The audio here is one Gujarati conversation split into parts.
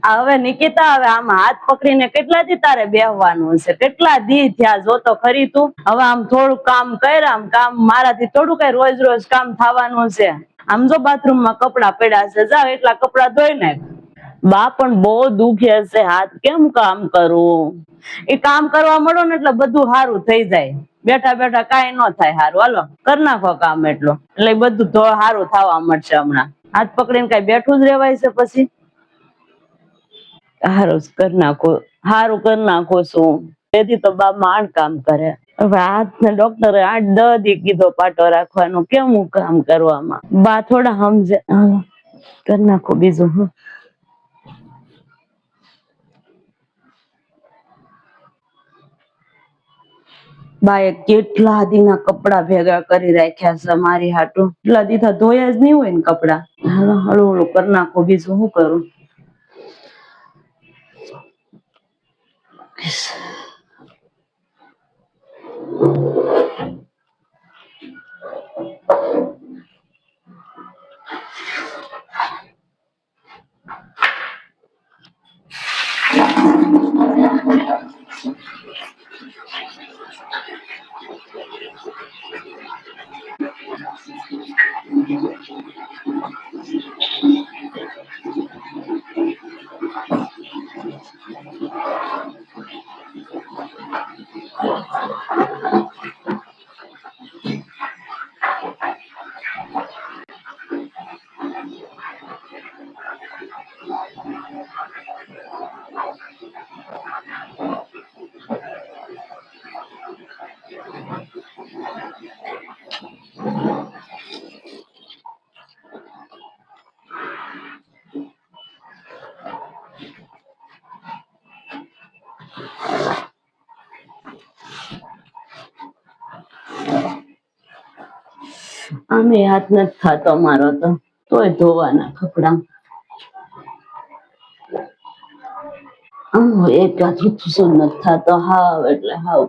હવે નિકિતા, હવે આમ હાથ પકડીને કેટલા દી તારે બેહવાનું છે? કેટલા દી થયા જો તો ખરી તું. હવે આમ થોડું કામ કર, આમ કામ મારાથી થોડું કઈ રોજ રોજ કામ થવાનું છે? આમ જો બાથરૂમ માં કપડા પડ્યા છે, જાવ એટલા કપડા ધોઈ નાખ. બા પણ બહુ દુખે છે હાથ, કેમ કામ કરું? એ કામ કરવા મળો ને એટલે બધું સારું થઈ જાય. બેઠા બેઠા કઈ ન થાય સારું. હાલો કર નાખો કામ એટલું, એટલે બધું સારું થવા મળશે. હમણાં હાથ પકડીને કઈ બેઠું જ રેવાય છે પછી? હારું કરી નાખો, હારું કરી નાખો છું. તેથી તો બા માંડ કામ કરે. હવે હાથ ને ડોક્ટરે 8-10 દી કીધો પાટો રાખવાનું, કેમ હું કામ કરવામાં? બા થોડા સમજે. કરી નાખો બીજું હું. બાએ કેટલા દીના કપડા ભેગા કરી રાખ્યા છે મારી હાટુ. એટલા દી ધોયા જ નહીં હોય ને કપડા. હાલો હળું હળું કરી નાખો, બીજું શું કરું? આમે હાથ નથી થતો મારો તો, તોય ધોવાના કપડા. એક હાથ શું નથી થતો હાવ એટલે હાવ.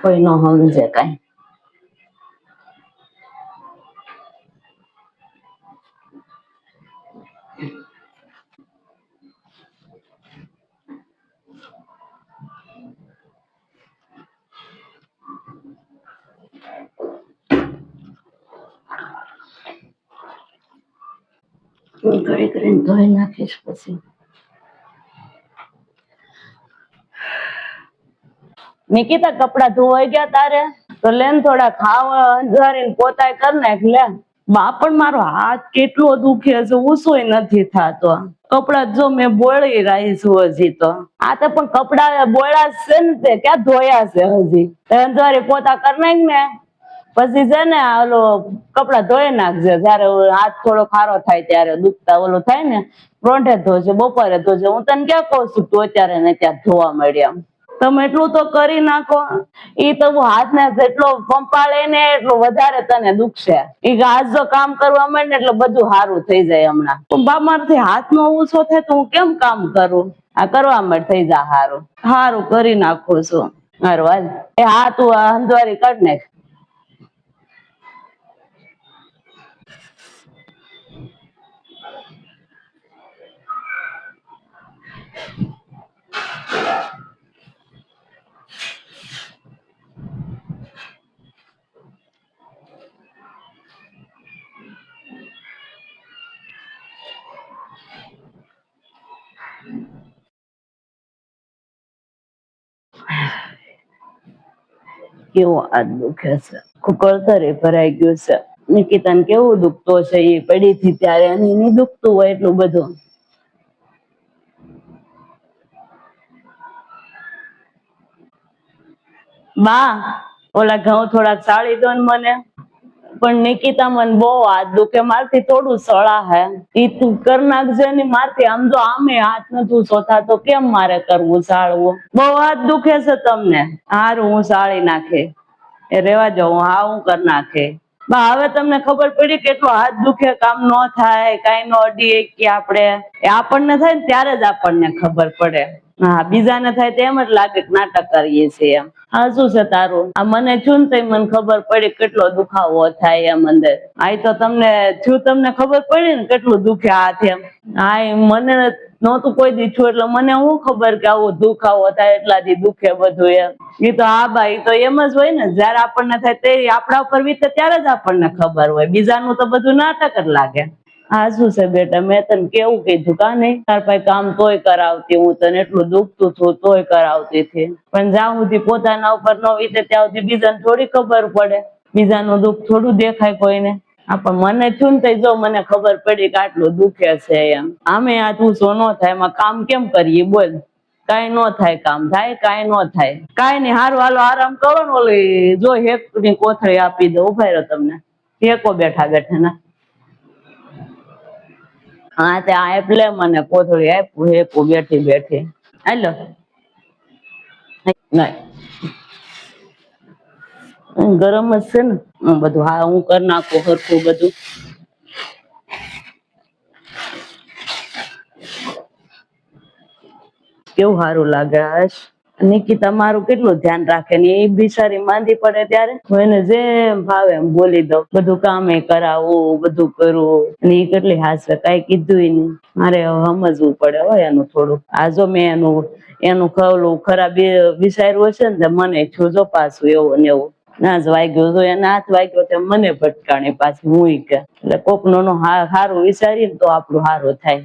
કોઈ ન સમજે કઈ. ઘડી કરીને ધોઈ નાખીશ પછી. નિકિતા, કપડા ધોવાઈ ગયા તારે? તો લેન થોડા ખાવા અંજારીને પોતાય કરી નાખ લે. બા પણ મારો હાથ કેટલો દુખે છે, ઉસોય નથી થતો. કપડા જો મેં બોળી રહી છું હજી તો. આ તો પણ કપડા બોળા છે ને, તે ક્યાં ધોયા છે હજી? અંજારી પોતા કરી નાખ ને પછી છે ને ઓલો કપડા ધોઈ નાખજે. જયારે હાથ થોડો ખારો થાય ત્યારે દુખતા ઓલું થાય ને, રોંઢે ધોજે, બપોરે ધોજે. હું તને ક્યાં કઉ છું તું અત્યારે ને ત્યાં ધોવા મળ્યા? તમે એટલું તો કરી નાખો. ઈ તો હાથ ને જેટલો પંપાળે ને એટલું વધારે તને દુખશે. ઈ હાથ જો કામ કરવા માંડે ને એટલે બધું સારું થઈ જાય. હમણાં બા મારથી હાથ નો ઓછો થાય તો હું કેમ કામ કરું? આ કરવા માંડ થઈ જા હારું. હારું કરી નાખું છું. હારું હાલ. એ હા, તું હંજવારી કાઢ નાખ. કેવો હાથ દુખે છે, કળતરે ભરાઈ ગયું છે. નિકિતાને કેવું દુખતો છે, એ પડી થી ત્યારે અને નહીં દુખતું હોય એટલું બધું. બા, ઓલા ઘઉં થોડાક સાળી દો ને મને. પણ નિકિતા, મને બહુ હાથ દુખે, મારથી થોડું સળા હે. ઈ તું કર નાખજે ને મારથી. આમ જો આમે હાથ નથી સોતા તો કેમ મારે કરવું સાળવું? બહુ હાથ દુખે છે તમને? હારું, હું સાળી નાખે. એ રેવા જાવ, હું કર નાખે. બા, હવે તમને ખબર પડી કેટલો હાથ દુખે, કામ ન થાય, કઈ નો અડીએ કે આપણે. એ આપણને થાય ને ત્યારે જ આપણને ખબર પડે. હા, બીજાને થાય તો એમ જ લાગે કે નાટક કરીએ છીએ એમ. હા, શું છે તારું? આ મને છું ને તો મને ખબર પડી કેટલો દુખાવો થાય એમ અંદર. આ તો તમને ખબર પડી ને કેટલું દુખે હાથ એમ. હા, મને નહોતું કોઈ દી છું એટલે મને શું ખબર કે આવો દુખાવો થાય એટલાથી દુખે બધું એમ. ઈ તો હા બા, ઈ તો એમ જ હોય ને, જયારે આપણને થાય તે આપણા ઉપર વીતે ત્યારે જ આપણને ખબર હોય, બીજાનું તો બધું નાટક જ લાગે. હા, શું છે બેટા, મેં તને કેવું કીધું કા નહીં? તાર પાસે કામ તોય કરાવતી, હું તને એટલું દુખતું છું તોય કરાવતી હતી. પણ જ્યાં સુધી પોતાના ઉપર ન વીતે ત્યાં સુધી બીજાને થોડી ખબર પડે. બીજાનું દુઃખ થોડું દેખાય કોઈને. હા, પણ મને થયું ને જો મને ખબર પડી કે આટલું દુખે છે એમ. આમે આ તું સો ન થાય એમાં કામ કેમ કરીએ બોલ? કાઈ ન થાય કામ, થાય કાઈ ન થાય. કાઈ નઈ, હારું હાલો આરામ કરો ને. ઓલી જો હેક ની કોથળી આપી દો, ઉભા રહ્યો તમને હેકો બેઠા બેઠા ના. હા, તે આ એટલે મને કોથળી આપ્યું હેકું બેઠી બેઠી. હાલો નહીં, ગરમ જ છે ને બધું. હા, હું કરી નાખું હરખું બધું. કેવું સારું લાગે. હશ, નિકિતા મારું કેટલું ધ્યાન રાખે ને, એ બિચારી માંદી પડે ત્યારે હું એને જેમ ભાવે એમ બોલી દઉં, બધું કામે કરાવું, બધું કરું. અને એ કેટલી હાસે, કઈ કીધું નહીં. મારે સમજવું પડે હોય એનું થોડું. આ જો મેં એનું ખવલું ખરાબ વિચાર્યું હશે ને મને જોજો પાછું એવું ને એવું. ના જ વાગ્યો તો એને હાથ વાગ્યો તો મને ભટકાણી પાછી હું કે. એટલે કોક નો હારું વિચારીએ ને તો આપણું હારું થાય.